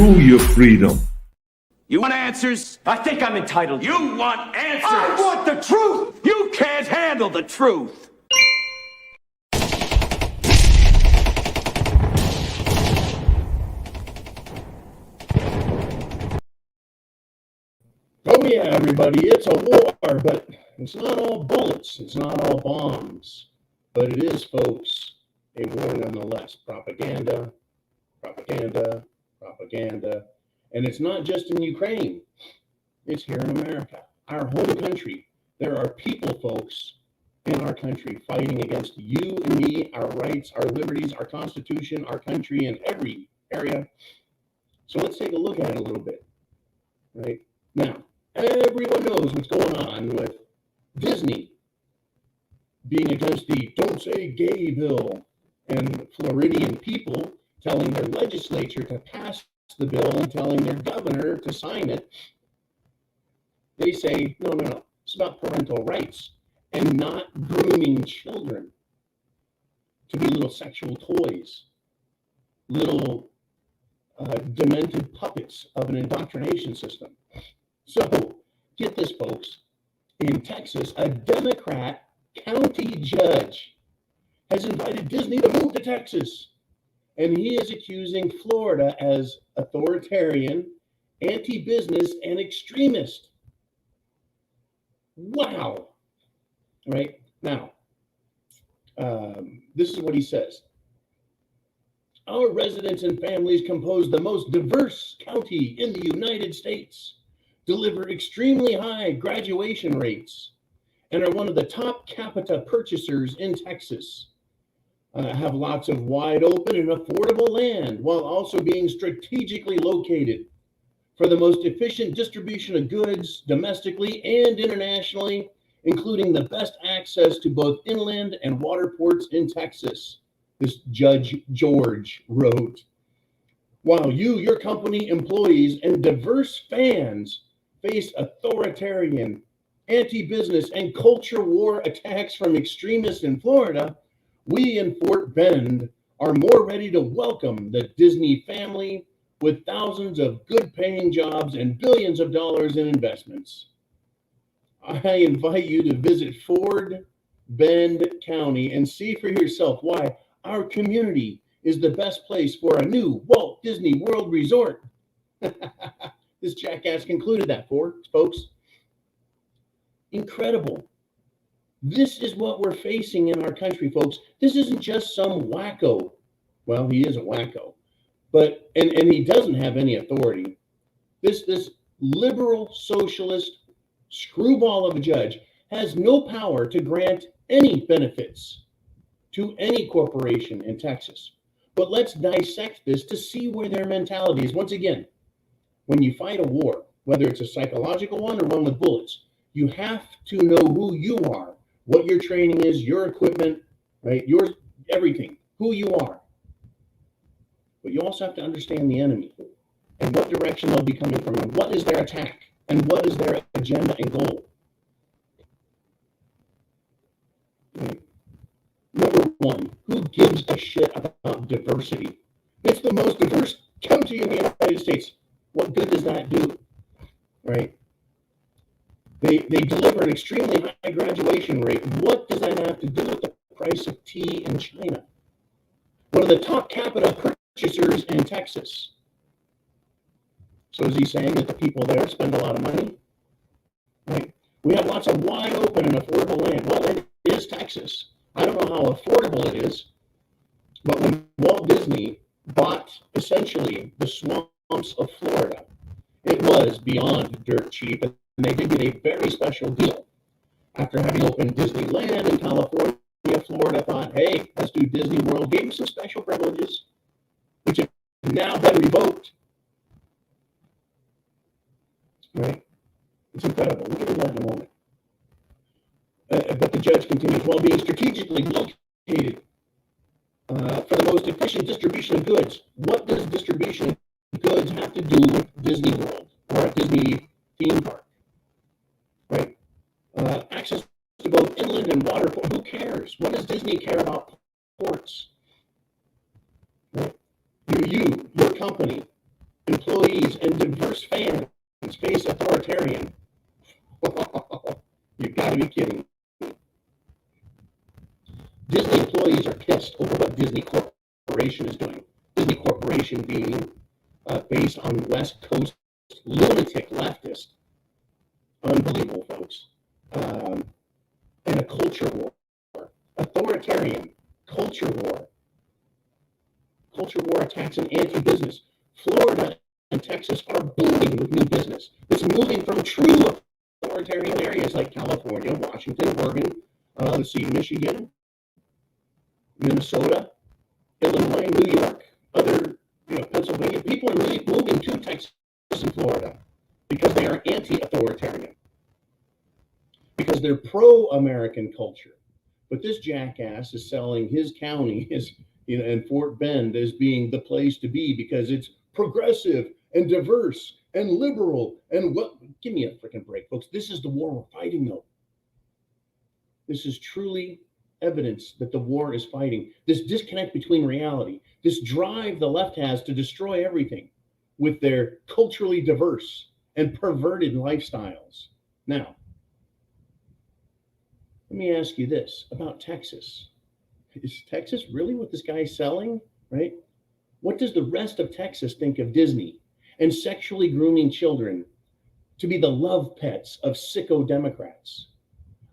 through your freedom. You want answers? I think I'm entitled. You want answers? I want the truth! You can't handle the truth. Oh yeah, everybody, it's a war, but it's not all bullets, it's not all bombs, but it is, folks, a war nonetheless. Propaganda, propaganda, propaganda, and it's not just in Ukraine, it's here in America, our home country. There are people, folks, in our country fighting against you and me, our rights, our liberties, our Constitution, our country in every area. So let's take a look at it a little bit, right? Now, everyone knows what's going on with Disney being against the Don't Say Gay bill, and Floridian people telling their legislature to pass the bill and telling their governor to sign it. They say, no, it's about parental rights and not grooming children to be little sexual toys, little demented puppets of an indoctrination system. So, get this, folks. In Texas, a Democrat county judge has invited Disney to move to Texas. And he is accusing Florida as authoritarian, anti-business, and extremist. Wow. Right? Now, this is what he says. Our residents and families compose the most diverse county in the United States, deliver extremely high graduation rates, and are one of the top capita purchasers in Texas. Have lots of wide open and affordable land while also being strategically located for the most efficient distribution of goods domestically and internationally, including the best access to both inland and water ports in Texas, this Judge George wrote. While you, your company, employees, and diverse fans face authoritarian, anti-business, and culture war attacks from extremists in Florida, we in Fort Bend are more ready to welcome the Disney family with thousands of good-paying jobs and billions of dollars in investments. I invite you to visit Fort Bend County and see for yourself why our community is the best place for a new Walt Disney World resort. This jackass concluded that, folks. Incredible. This is what we're facing in our country, folks. This isn't just some wacko. Well, he is a wacko, but and he doesn't have any authority. This liberal socialist screwball of a judge has no power to grant any benefits to any corporation in Texas. But let's dissect this to see where their mentality is. Once again, when you fight a war, whether it's a psychological one or one with bullets, you have to know who you are, what your training is, your equipment, right? Your everything, who you are. But you also have to understand the enemy and what direction they'll be coming from and what is their attack and what is their agenda and goal. Right? Number one, who gives a shit about diversity? It's the most diverse county in the United States. What good does that do? Right? They deliver an extremely high graduation rate. What does that have to do with the price of tea in China? One of the top capita purchasers in Texas. So is he saying that the people there spend a lot of money? Right? We have lots of wide open and affordable land. Well, it is Texas. I don't know how affordable it is, but when Walt Disney bought essentially the swamps of Florida, it was beyond dirt cheap, and they did get a very special deal. After having opened Disneyland in California, Florida thought, hey, let's do Disney World, gave them some special privileges, which have now been revoked. Right? It's incredible. We'll get to that in a moment. But the judge continues, while being strategically located for the most efficient distribution of goods. What does distribution of goods have to do with Disney World or a Disney theme park? Right? Access to both inland and water ports. Who cares? What does Disney care about ports? Right? Your company, employees and diverse fans face authoritarian. You've got to be kidding. Disney employees are pissed over what Disney Corporation is doing. Disney Corporation being based on West Coast lunatic leftist. Unbelievable, folks. And a culture war. Authoritarian culture war. Culture war attacks an anti-business. Florida and Texas are booming with new business. It's moving from true authoritarian areas like California, Washington, Oregon, Michigan, Minnesota, Illinois, New York, other, Pennsylvania. People are really moving to Texas and Florida because they are anti-authoritarian, because they're pro-American culture. But this jackass is selling his county and Fort Bend as being the place to be because it's progressive and diverse and liberal and what? Give me a freaking break, folks. This is the war we're fighting, though. This is truly evidence that the war is fighting. This disconnect between reality, this drive the left has to destroy everything with their culturally diverse and perverted lifestyles. Now, let me ask you this about Texas. Is Texas really what this guy's selling, right? What does the rest of Texas think of Disney and sexually grooming children to be the love pets of sicko Democrats?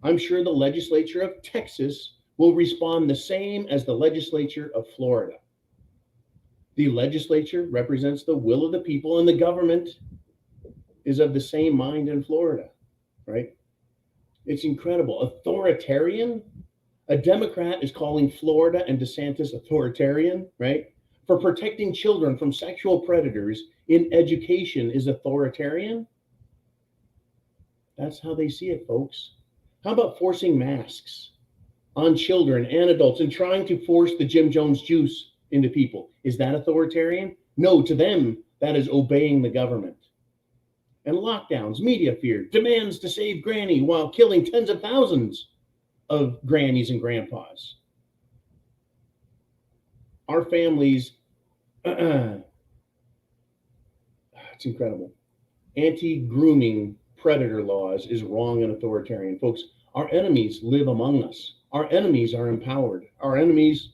I'm sure the legislature of Texas will respond the same as the legislature of Florida. The legislature represents the will of the people, and the government is of the same mind in Florida, right? It's incredible. Authoritarian? A Democrat is calling Florida and DeSantis authoritarian, right? For protecting children from sexual predators in education is authoritarian? That's how they see it, folks. How about forcing masks on children and adults and trying to force the Jim Jones juice into people? Is that authoritarian? No, to them, that is obeying the government. And lockdowns, media fear, demands to save Granny while killing tens of thousands of grannies and grandpas. Our families, it's incredible. Anti-grooming predator laws is wrong and authoritarian. Folks, our enemies live among us. Our enemies are empowered. Our enemies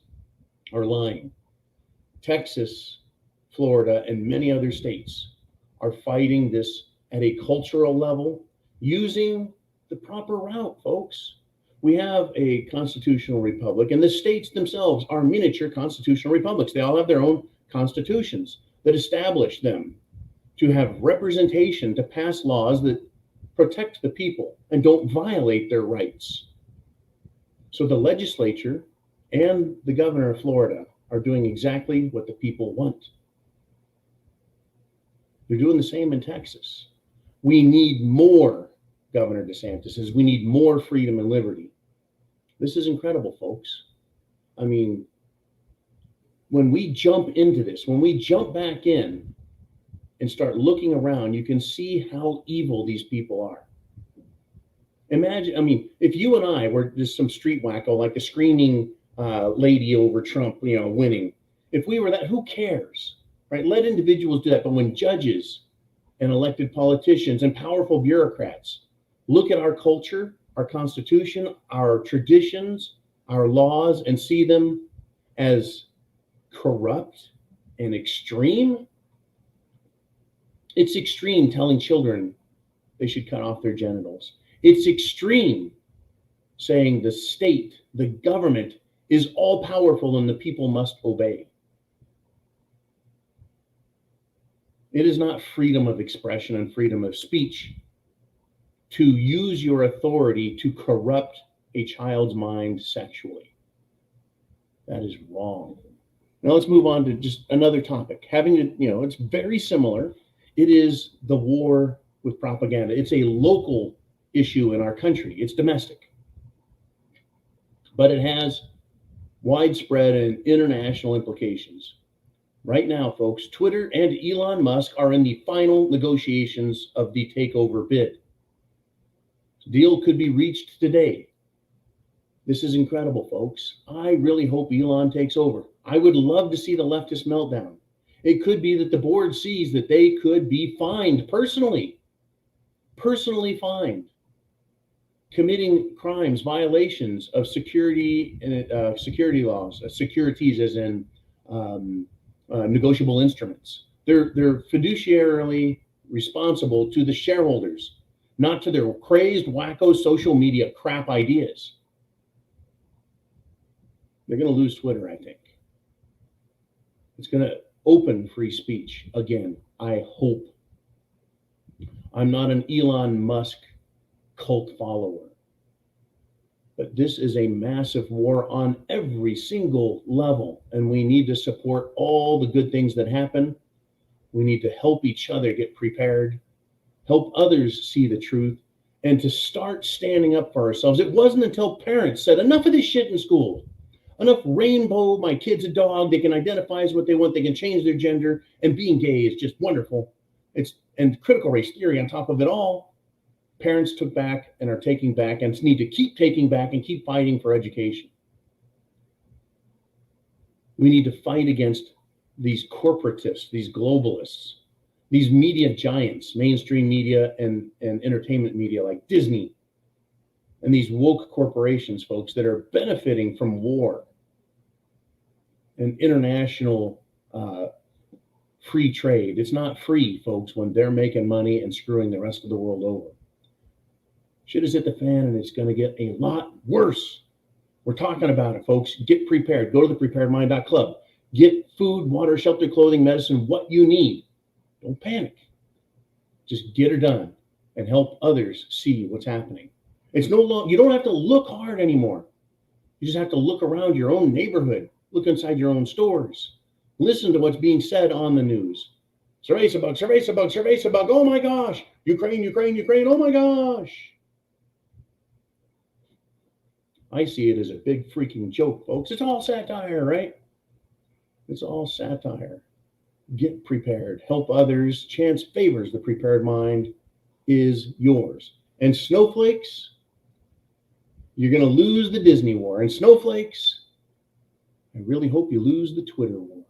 are lying. Texas, Florida, and many other states are fighting this at a cultural level using the proper route, folks. We have a constitutional republic, and the states themselves are miniature constitutional republics. They all have their own constitutions that establish them to have representation, to pass laws that protect the people and don't violate their rights. So the legislature and the governor of Florida are doing exactly what the people want. They're doing the same in Texas. We need more Governor DeSantis. We need more freedom and liberty. This is incredible, folks. I mean, when we jump into this, when we jump back in and start looking around, you can see how evil these people are. Imagine, I mean, if you and I were just some street wacko, like the screaming lady over Trump, winning, if we were that, who cares, right? Let individuals do that. But when judges and elected politicians and powerful bureaucrats look at our culture, our constitution, our traditions, our laws, and see them as corrupt and extreme, it's extreme telling children they should cut off their genitals. It's extreme saying the state, the government, is all powerful and the people must obey. It is not freedom of expression and freedom of speech to use your authority to corrupt a child's mind sexually. That is wrong. Now let's move on to just another topic. It's very similar. It is the war with propaganda. It's a local issue in our country. It's domestic. But it has widespread and international implications. Right now, folks, Twitter and Elon Musk are in the final negotiations of the takeover bid. The deal could be reached today. This is incredible, folks. I really hope Elon takes over. I would love to see the leftist meltdown. It could be that the board sees that they could be fined personally fined, committing crimes, violations of security and security laws, securities as in negotiable instruments. They're fiduciarily responsible to the shareholders, not to their crazed, wacko social media crap ideas. They're going to lose Twitter, I think. It's going to open free speech again, I hope. I'm not an Elon Musk cult follower, but this is a massive war on every single level, and we need to support all the good things that happen. We need to help each other get prepared, help others see the truth, and to start standing up for ourselves. It wasn't until parents said, enough of this shit in school. Enough rainbow, my kid's a dog, they can identify as what they want, they can change their gender, and being gay is just wonderful. And critical race theory on top of it all. Parents took back and are taking back and need to keep taking back and keep fighting for education. We need to fight against these corporatists, these globalists, these media giants, mainstream media and entertainment media like Disney, and these woke corporations, folks, that are benefiting from war and international free trade. It's not free, folks, when they're making money and screwing the rest of the world over. Shit has hit the fan, and it's going to get a lot worse. We're talking about it, folks. Get prepared. Go to thepreparedmind.club. Get food, water, shelter, clothing, medicine, what you need. Don't panic. Just get it done and help others see what's happening. It's no longer, you don't have to look hard anymore. You just have to look around your own neighborhood, look inside your own stores, listen to what's being said on the news. Cerveza bug. Oh my gosh. Ukraine. Oh my gosh. I see it as a big freaking joke, folks. It's all satire, right? It's all satire. Get prepared. Help others. Chance favors the prepared mind is yours. And snowflakes, you're going to lose the Disney war. And snowflakes, I really hope you lose the Twitter war.